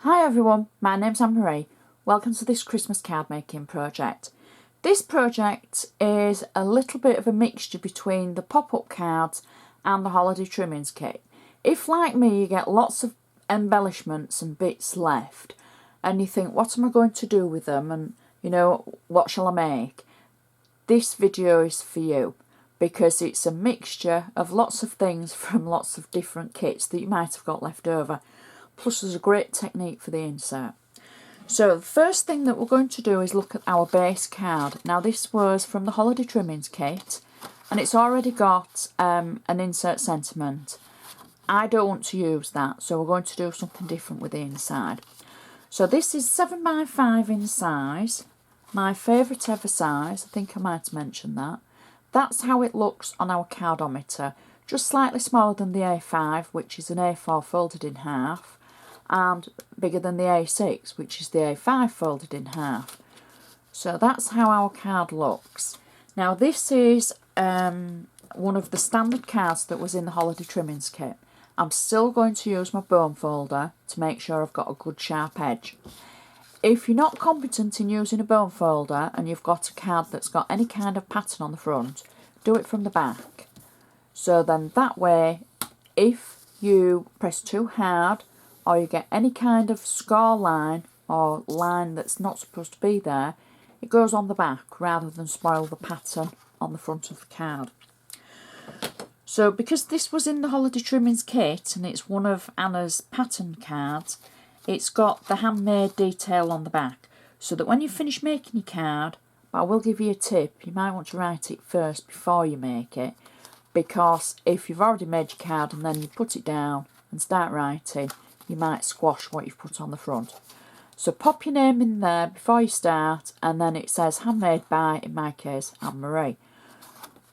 Hi everyone, my name's Anne Marie. Welcome to this Christmas card making project. This project is a little bit of a mixture between the pop-up cards and the holiday trimmings kit. If, like me, you get lots of embellishments and bits left and you think, what am I going to do with them, and what shall I make? This video is for you because it's a mixture of lots of things from lots of different kits that you might have got left over. Plus there's a great technique for the insert. So the first thing that we're going to do is look at our base card. Now this was from the holiday trimmings kit and it's already got an insert sentiment. I don't want to use that, so we're going to do something different with the inside. So this is 7x5 in size, my favourite ever size. I think I might have mentioned that. That's how it looks on our cardometer, just slightly smaller than the A5, which is an A4 folded in half, and bigger than the A6, which is the A5 folded in half. So that's how our card looks. Now this is one of the standard cards that was in the holiday trimmings kit. I'm still going to use my bone folder to make sure I've got a good sharp edge. If you're not competent in using a bone folder and you've got a card that's got any kind of pattern on the front, do it from the back. So then that way, if you press too hard or you get any kind of score line or line that's not supposed to be there, it goes on the back rather than spoil the pattern on the front of the card. So because this was in the holiday trimmings kit and it's one of Anna's pattern cards, it's got the handmade detail on the back, so that when you finish making your card, but I will give you a tip, you might want to write it first before you make it, because if you've already made your card and then you put it down and start writing, you might squash what you've put on the front. So pop your name in there before you start, and then it says handmade by, in my case, Anne Marie.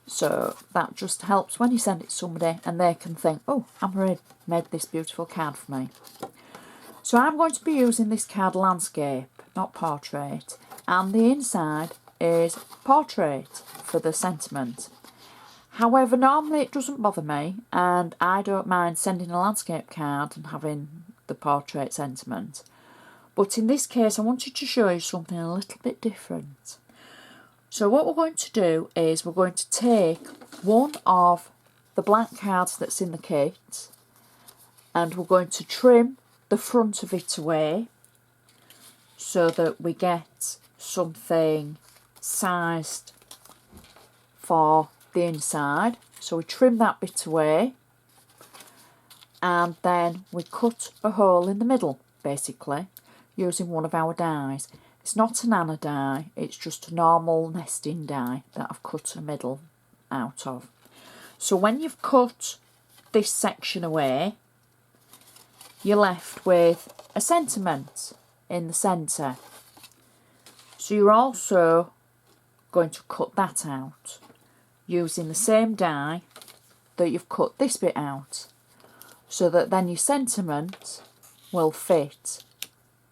So that just helps when you send it to somebody and they can think, oh, Anne Marie made this beautiful card for me. So I'm going to be using this card landscape, not portrait, and the inside is portrait for the sentiment. However, normally it doesn't bother me and I don't mind sending a landscape card and having the portrait sentiment. But in this case I wanted to show you something a little bit different. So what we're going to do is we're going to take one of the blank cards that's in the kit and we're going to trim the front of it away so that we get something sized for the inside. So we trim that bit away and then we cut a hole in the middle, basically, using one of our dies. It's not an Anna die, it's just a normal nesting die that I've cut a middle out of. So when you've cut this section away, you're left with a sentiment in the centre. So you're also going to cut that out using the same die that you've cut this bit out, so that then your sentiment will fit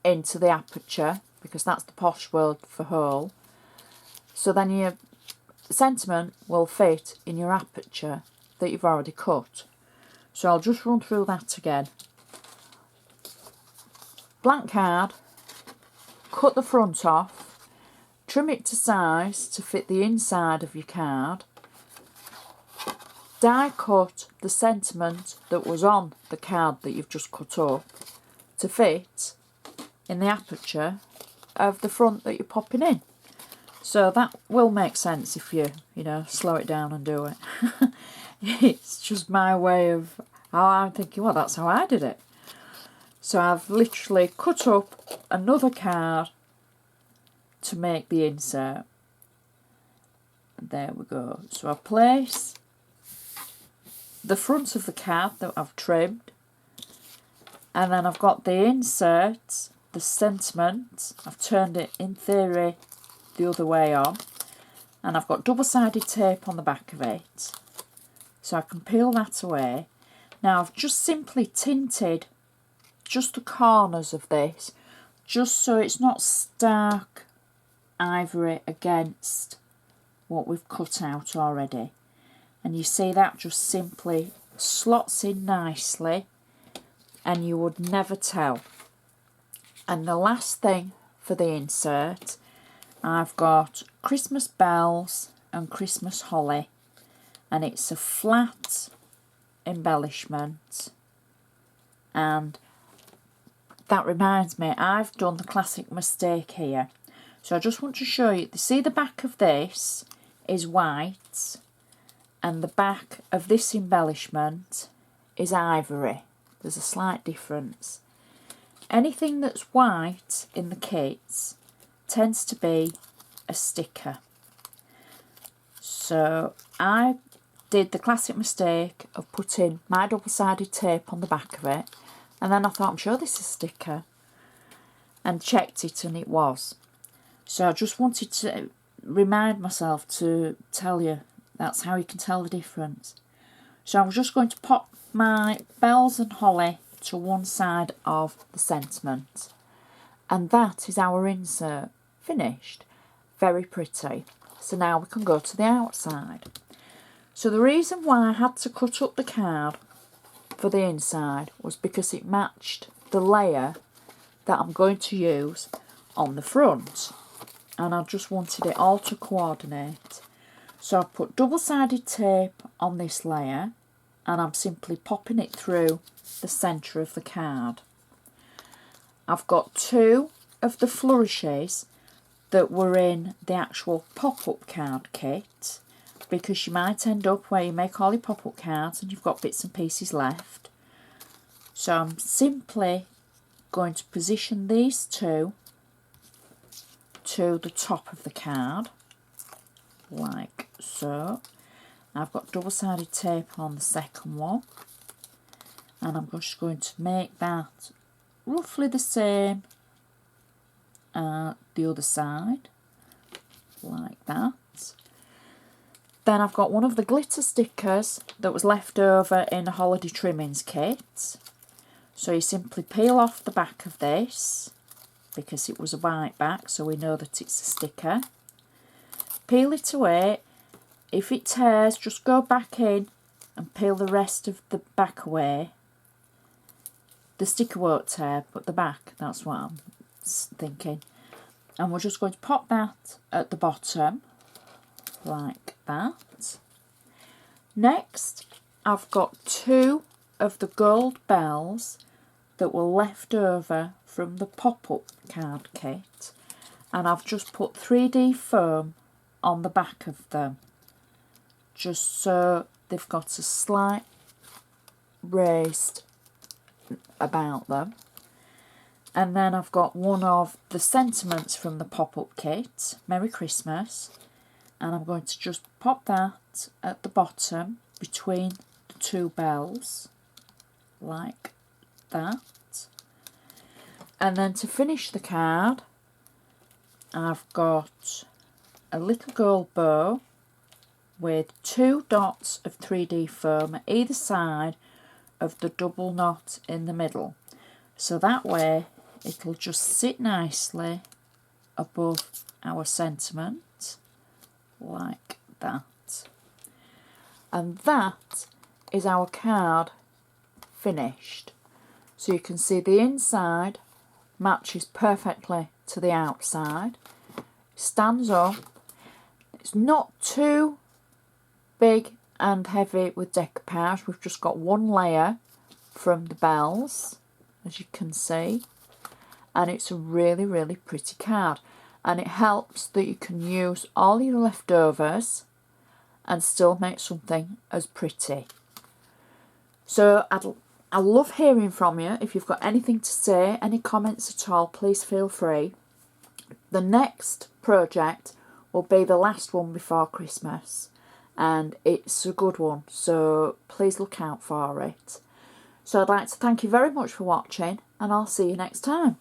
into the aperture, because that's the posh word for hole. So then your sentiment will fit in your aperture that you've already cut. So I'll just run through that again. Blank card, cut the front off, trim it to size to fit the inside of your card, die cut the sentiment that was on the card that you've just cut up to fit in the aperture of the front that you're popping in. So that will make sense if you slow it down and do it. It's just my way of how I'm thinking, well, that's how I did it. So I've literally cut up another card to make the insert. And there we go. So I place the front of the card that I've trimmed, and then I've got the insert, the sentiment. I've turned it, in theory, the other way on, and I've got double-sided tape on the back of it, so I can peel that away. Now I've just simply tinted just the corners of this, just so it's not stark ivory against what we've cut out already. And you see that just simply slots in nicely and you would never tell. And the last thing for the insert, I've got Christmas bells and Christmas holly, and it's a flat embellishment. And that reminds me, I've done the classic mistake here. So I just want to show you, see the back of this is white and the back of this embellishment is ivory. There's a slight difference. Anything that's white in the kits tends to be a sticker. So I did the classic mistake of putting my double-sided tape on the back of it, and then I thought, I'm sure this is a sticker, and checked it and it was. So I just wanted to remind myself to tell you that's how you can tell the difference. So I'm just going to pop my bells and holly to one side of the sentiment, and that is our insert finished. Very pretty. So now we can go to the outside. So the reason why I had to cut up the card for the inside was because it matched the layer that I'm going to use on the front, and I just wanted it all to coordinate. So I put double-sided tape on this layer, and I'm simply popping it through the centre of the card. I've got 2 of the flourishes that were in the actual pop-up card kit, because you might end up where you make all your pop-up cards and you've got bits and pieces left. So I'm simply going to position these 2 to the top of the card, like so. I've got double-sided tape on the second one, and I'm just going to make that roughly the same the other side, like that. Then I've got one of the glitter stickers that was left over in a holiday trimmings kit. So you simply peel off the back of this, because it was a white back, so we know that it's a sticker. Peel it away. If it tears, just go back in and peel the rest of the back away. The sticker won't tear, but the back, that's what I'm thinking. And we're just going to pop that at the bottom, like that. Next, I've got 2 of the gold bells that were left over from the pop-up card kit, and I've just put 3D foam on the back of them, just so they've got a slight raised about them. And then I've got one of the sentiments from the pop-up kit, Merry Christmas, and I'm going to just pop that at the bottom between the 2 bells, like that. And then to finish the card, I've got a little gold bow with 2 dots of 3D foam at either side of the double knot in the middle. So that way it'll just sit nicely above our sentiment, like that. And that is our card finished. So you can see the inside matches perfectly to the outside, stands up, it's not too big and heavy with decoupage. We've just got 1 layer from the bells, as you can see, and it's a really, really pretty card, and it helps that you can use all your leftovers and still make something as pretty. So I love hearing from you. If you've got anything to say, any comments at all, please feel free. The next project will be the last one before Christmas, and it's a good one, so please look out for it. So I'd like to thank you very much for watching, and I'll see you next time.